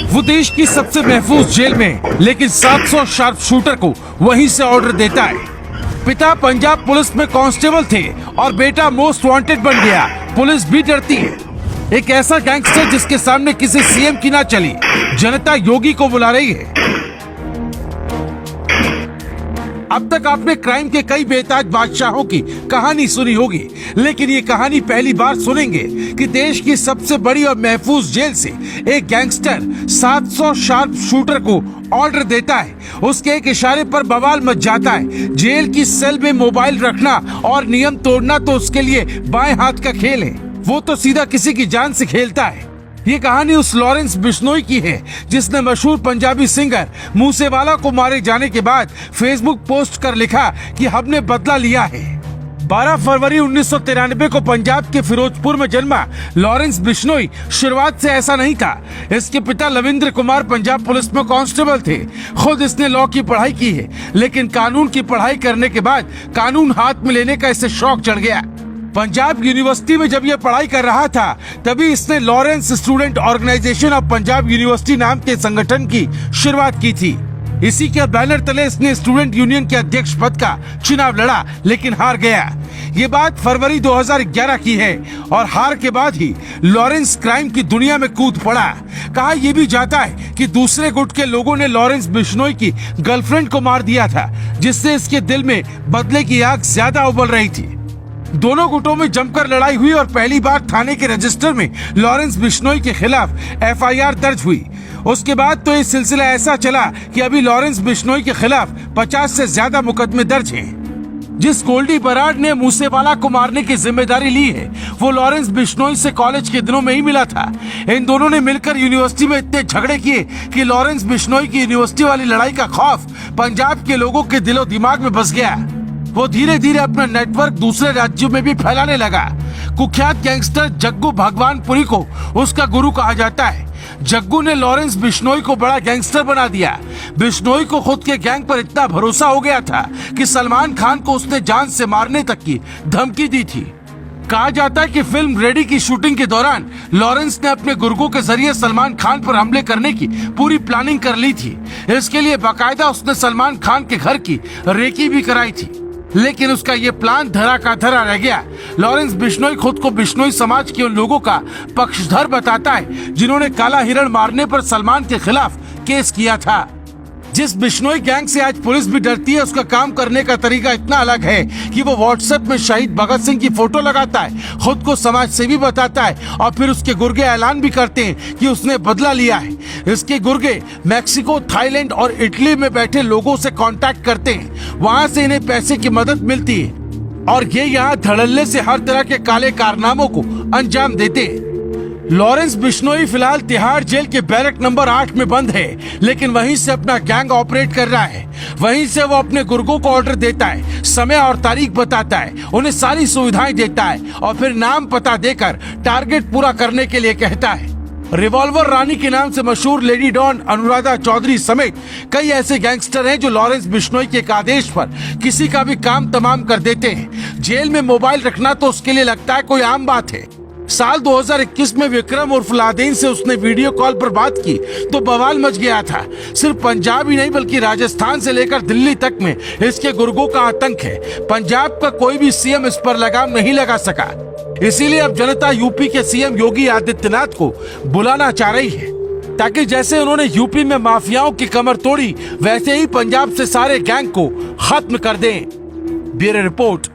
वो देश की सबसे महफूज जेल में, लेकिन 700 शार्प शूटर को वहीं से ऑर्डर देता है। पिता पंजाब पुलिस में कांस्टेबल थे और बेटा मोस्ट वांटेड बन गया। पुलिस भी डरती है। एक ऐसा गैंगस्टर जिसके सामने किसी सीएम की ना चली, जनता योगी को बुला रही है। अब तक आपने क्राइम के कई बेताज बादशाहों की कहानी सुनी होगी, लेकिन ये कहानी पहली बार सुनेंगे कि देश की सबसे बड़ी और महफूज जेल से एक गैंगस्टर 700 शार्प शूटर को ऑर्डर देता है। उसके एक इशारे पर बवाल मच जाता है। जेल की सेल में मोबाइल रखना और नियम तोड़ना तो उसके लिए बाएं हाथ का खेल है। वो तो सीधा किसी की जान से खेलता है। ये कहानी उस लॉरेंस बिश्नोई की है जिसने मशहूर पंजाबी सिंगर मूसेवाला को मारे जाने के बाद फेसबुक पोस्ट कर लिखा कि हमने बदला लिया है। 12 फरवरी 1993 को पंजाब के फिरोजपुर में जन्मा लॉरेंस बिश्नोई शुरुआत से ऐसा नहीं था। इसके पिता लविंद्र कुमार पंजाब पुलिस में कांस्टेबल थे। खुद इसने लॉ की पढ़ाई की है, लेकिन कानून की पढ़ाई करने के बाद कानून हाथ में लेने का इसे शौक चढ़ गया। पंजाब यूनिवर्सिटी में जब ये पढ़ाई कर रहा था, तभी इसने Lawrence Student Organisation of Punjab University नाम के संगठन की शुरुआत की थी। इसी के बैनर तले इसने स्टूडेंट यूनियन के अध्यक्ष पद का चुनाव लड़ा, लेकिन हार गया। ये बात फरवरी 2011 की है और हार के बाद ही लॉरेंस क्राइम की दुनिया में कूद पड़ा। कहा यह भी जाता है कि दूसरे गुट के लोगों ने लॉरेंस बिश्नोई की गर्लफ्रेंड को मार दिया था, जिससे इसके दिल में बदले की आग ज्यादा उबल रही थी। दोनों गुटों में जमकर लड़ाई हुई और पहली बार थाने के रजिस्टर में लॉरेंस बिश्नोई के खिलाफ एफआईआर दर्ज हुई। उसके बाद तो ये सिलसिला ऐसा चला कि अभी लॉरेंस बिश्नोई के खिलाफ 50 से ज्यादा मुकदमे दर्ज हैं। जिस गोल्डी बराड ने मूसेवाला को मारने की जिम्मेदारी ली है, वो लॉरेंस बिश्नोई से कॉलेज के दिनों में ही मिला था। इन दोनों ने मिलकर यूनिवर्सिटी में इतने झगड़े किए कि लॉरेंस बिश्नोई की यूनिवर्सिटी वाली लड़ाई का खौफ पंजाब के लोगों के दिलो दिमाग में बस गया। वो धीरे धीरे अपना नेटवर्क दूसरे राज्यों में भी फैलाने लगा। कुख्यात गैंगस्टर जग्गू भगवानपुरी को उसका गुरु कहा जाता है। जग्गू ने लॉरेंस बिश्नोई को बड़ा गैंगस्टर बना दिया। बिश्नोई को खुद के गैंग पर इतना भरोसा हो गया था कि सलमान खान को उसने जान से मारने तक की धमकी दी थी। कहा जाता है कि फिल्म रेडी की शूटिंग के दौरान लॉरेंस ने अपने गुर्गों के जरिए सलमान खान पर हमले करने की पूरी प्लानिंग कर ली थी। इसके लिए बाकायदा उसने सलमान खान के घर की रेकी भी कराई थी, लेकिन उसका ये प्लान धरा का धरा रह गया। लॉरेंस बिश्नोई खुद को बिश्नोई समाज के उन लोगों का पक्षधर बताता है जिन्होंने काला हिरण मारने पर सलमान के खिलाफ केस किया था। जिस बिश्नोई गैंग से आज पुलिस भी डरती है, उसका काम करने का तरीका इतना अलग है कि वो व्हाट्सएप में शहीद भगत सिंह की फोटो लगाता है, खुद को समाज सेवी बताता है और फिर उसके गुर्गे ऐलान भी करते हैं कि उसने बदला लिया है। इसके गुर्गे मैक्सिको, थाईलैंड और इटली में बैठे लोगों से कांटेक्ट करते हैं। वहां से इन्हें पैसे की मदद मिलती है और ये यहाँ धड़ल्ले से हर तरह के काले कारनामों को अंजाम देते हैं। लॉरेंस बिश्नोई फिलहाल तिहाड़ जेल के बैरक नंबर 8 में बंद है, लेकिन वहीं से अपना गैंग ऑपरेट कर रहा है। वहीं से वो अपने गुर्गों को ऑर्डर देता है, समय और तारीख बताता है, उन्हें सारी सुविधाएं देता है और फिर नाम पता देकर टारगेट पूरा करने के लिए कहता है। रिवॉल्वर रानी के नाम से मशहूर लेडी डॉन अनुराधा चौधरी समेत कई ऐसे गैंगस्टर हैं जो लॉरेंस बिश्नोई के आदेश पर किसी का भी काम तमाम कर देते हैं। जेल में मोबाइल रखना तो उसके लिए लगता है कोई आम बात है। साल 2021 में विक्रम उर्फ लादेन से उसने वीडियो कॉल पर बात की तो बवाल मच गया था। सिर्फ पंजाब ही नहीं बल्कि राजस्थान से लेकर दिल्ली तक में इसके गुर्गों का आतंक है। पंजाब का कोई भी सीएम इस पर लगाम नहीं लगा सका। इसीलिए अब जनता यूपी के सीएम योगी आदित्यनाथ को बुलाना चाह रही है, ताकि जैसे उन्होंने यूपी में माफियाओं की कमर तोड़ी, वैसे ही पंजाब से सारे गैंग को खत्म कर दें। Bureau report.